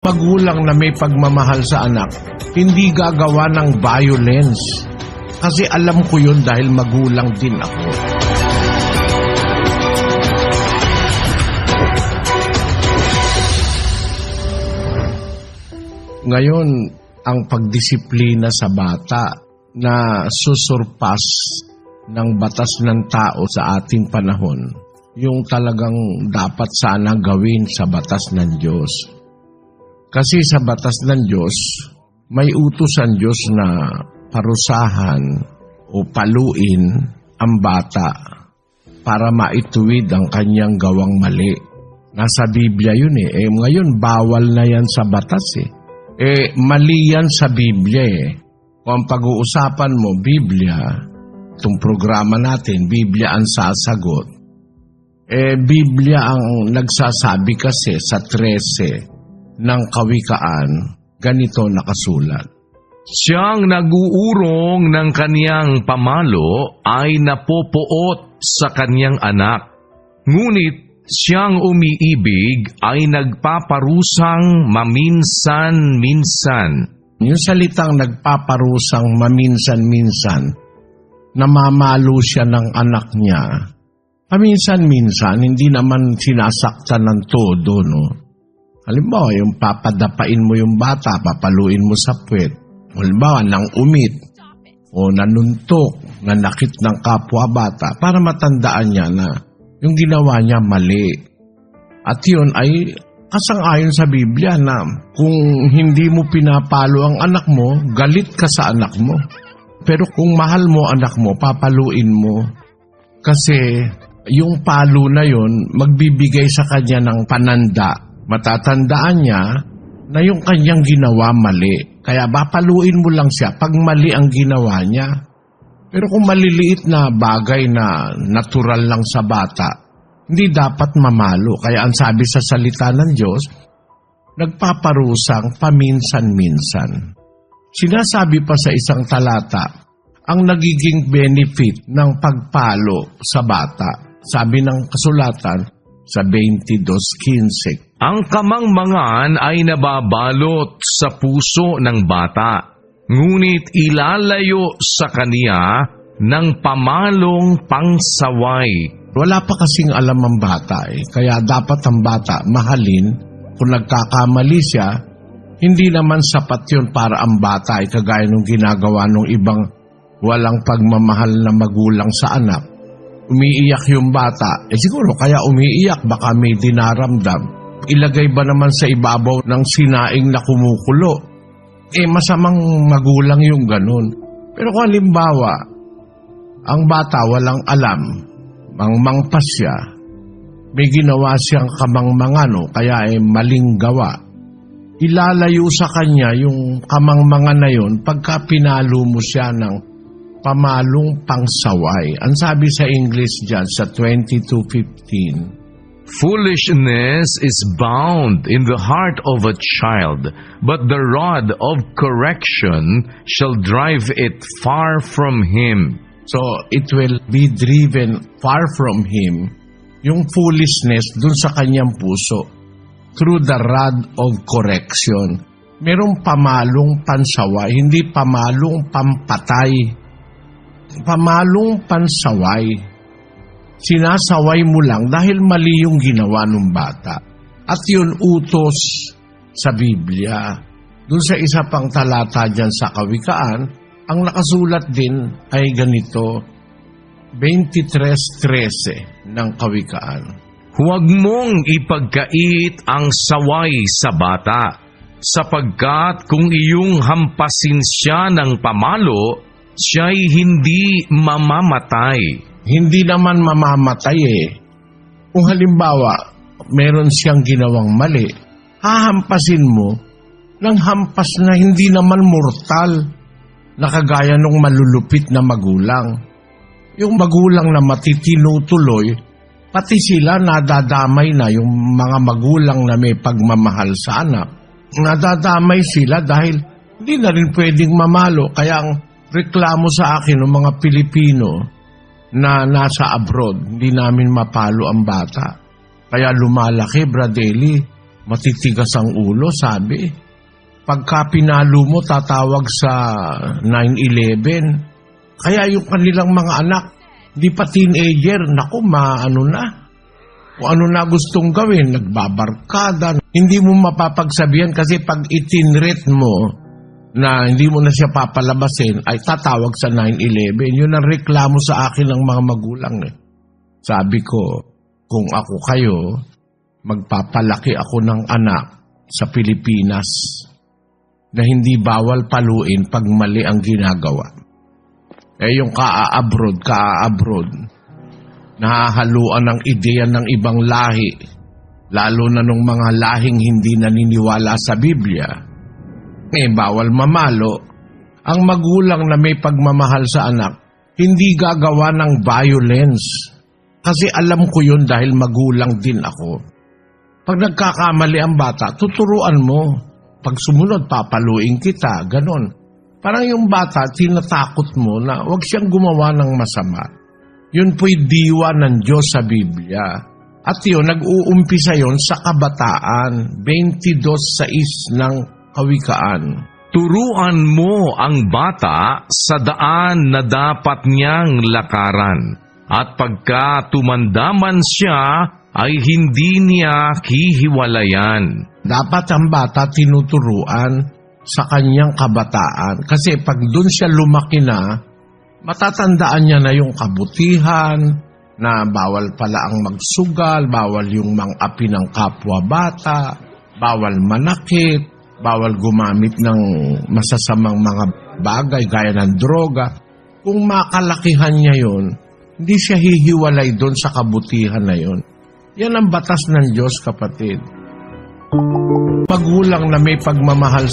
Magulang na may pagmamahal sa anak, hindi gagawa ng violence. Kasi alam ko yun dahil magulang din ako. Ngayon, ang pagdisiplina sa bata na susurpas ng batas ng tao sa ating panahon, yung talagang dapat sana gawin sa batas ng Diyos. Kasi sa batas ng Diyos, may utos ang Diyos na parusahan o paluin ang bata para maituwid ang kanyang gawang mali. Nasa Biblia yun eh. Ngayon, bawal na yan sa batas eh. Mali yan sa Biblia eh. Kung pag-uusapan mo, Biblia, itong programa natin, Biblia ang sasagot. Biblia ang nagsasabi kasi sa 13 ng Kawikaan, ganito nakasulat. Siyang nag-uurong ng kaniyang pamalo ay napopoot sa kaniyang anak. Ngunit siyang umiibig ay nagpaparusang maminsan-minsan. Yung salitang nagpaparusang maminsan-minsan, namamalo siya ng anak niya. Paminsan-minsan, hindi naman sinasaktan ng todo, no? Halimbawa, yung papadapain mo yung bata, papaluin mo sa puwet. Halimbawa, nang umit o nanuntok, nanakit ng kapwa bata, para matandaan niya na yung ginawa niya mali. At yun ay kasang-ayon sa Biblia na kung hindi mo pinapalo ang anak mo, galit ka sa anak mo. Pero kung mahal mo anak mo, papaluin mo. Kasi yung palo na yun, magbibigay sa kanya ng pananda. Matatandaan niya na yung kanyang ginawa mali. Kaya papaluin mo lang siya pag mali ang ginawa niya. Pero kung maliliit na bagay na natural lang sa bata, hindi dapat mamalo. Kaya ang sabi sa salita ng Diyos, nagpaparusang paminsan-minsan. Sinasabi pa sa isang talata, ang nagiging benefit ng pagpalo sa bata. Sabi ng kasulatan sa 22:15. Ang kamangmangan ay nababalot sa puso ng bata, ngunit ilalayo sa kaniya ng pamalong pangsaway. Wala pa kasing alam ang bata kaya dapat ang bata mahalin. Kung nagkakamali siya, hindi naman sapat yun para ang bata ay kagaya nung ginagawa ng ibang walang pagmamahal na magulang sa anak. Umiiyak yung bata, siguro kaya umiiyak, baka may dinaramdam. Ilagay ba naman sa ibabaw ng sinaing na kumukulo? Masamang magulang yung ganun. Pero kung halimbawa, ang bata walang alam, mangmangpas siya, may ginawa siyang kamangmangano, kaya maling gawa. Ilalayo sa kanya yung kamangmangan na yun pagka pinalo mo siya ng pamalong pangsaway. Ang sabi sa English dyan sa 22:15, Foolishness is bound in the heart of a child, but the rod of correction shall drive it far from him. So, it will be driven far from him, yung foolishness dun sa kanyang puso, through the rod of correction. Merong pamalong pansaway, hindi pamalong pampatay. Pamalong pansaway. Sinasaway mo lang dahil mali yung ginawa ng bata. At yun utos sa Biblia. Doon sa isa pang talata dyan sa Kawikaan, ang nakasulat din ay ganito, 23:13 ng Kawikaan. Huwag mong ipagkait ang saway sa bata, sapagkat kung iyong hampasin siya ng pamalo, siya'y hindi mamamatay. Hindi naman mamamatay Kung halimbawa, meron siyang ginawang mali, hahampasin mo ng hampas na hindi naman mortal, na kagaya ng malulupit na magulang. Yung magulang na matitinutuloy, pati sila nadadamay na yung mga magulang na may pagmamahal sa anak. Nadadamay sila dahil hindi na rin pwedeng mamalo. Kaya ang reklamo sa akin ng mga Pilipino na nasa abroad, hindi namin mapalo ang bata. Kaya lumalaki, Bradeli, matitigas ang ulo, sabi. Pagka pinalo mo, tatawag sa 911. Kaya yung kanilang mga anak, di pa teenager, naku, maano na. Kung ano na gustong gawin, nagbabarkada. Hindi mo mapapagsabihan kasi pag itinrate mo na hindi mo na siya papalabasin, ay tatawag sa 911. Yun ang reklamo sa akin ng mga magulang. Sabi ko, kung ako kayo, magpapalaki ako ng anak sa Pilipinas na hindi bawal paluin pag mali ang ginagawa. Yung ka-abroad, nahahaluan ng ideya ng ibang lahi, lalo na ng mga lahing hindi naniniwala sa Biblia. Bawal mamalo. Ang magulang na may pagmamahal sa anak, hindi gagawa ng violence. Kasi alam ko yun dahil magulang din ako. Pag nagkakamali ang bata, tuturuan mo. Pag sumunod, papaluin kita, ganon. Parang yung bata, tinatakot mo na huwag siyang gumawa ng masama. Yun po'y diwa ng Diyos sa Biblia. At yun, nag-uumpisa yun sa kabataan, 22:6 ng Kawikaan. Turuan mo ang bata sa daan na dapat niyang lakaran. At pagka tumandaman siya, ay hindi niya hihiwalayan. Dapat ang bata tinuturuan sa kanyang kabataan. Kasi pag doon siya lumaki na, matatandaan niya na yung kabutihan, na bawal pala ang magsugal, bawal yung mang-api ng kapwa bata, bawal manakit, bawal gumamit ng masasamang mga bagay gaya ng droga. Kung makalakihan niya yun, hindi siya hihiwalay doon sa kabutihan na yun. Yan ang batas ng Diyos, kapatid. Magulang na may pagmamahal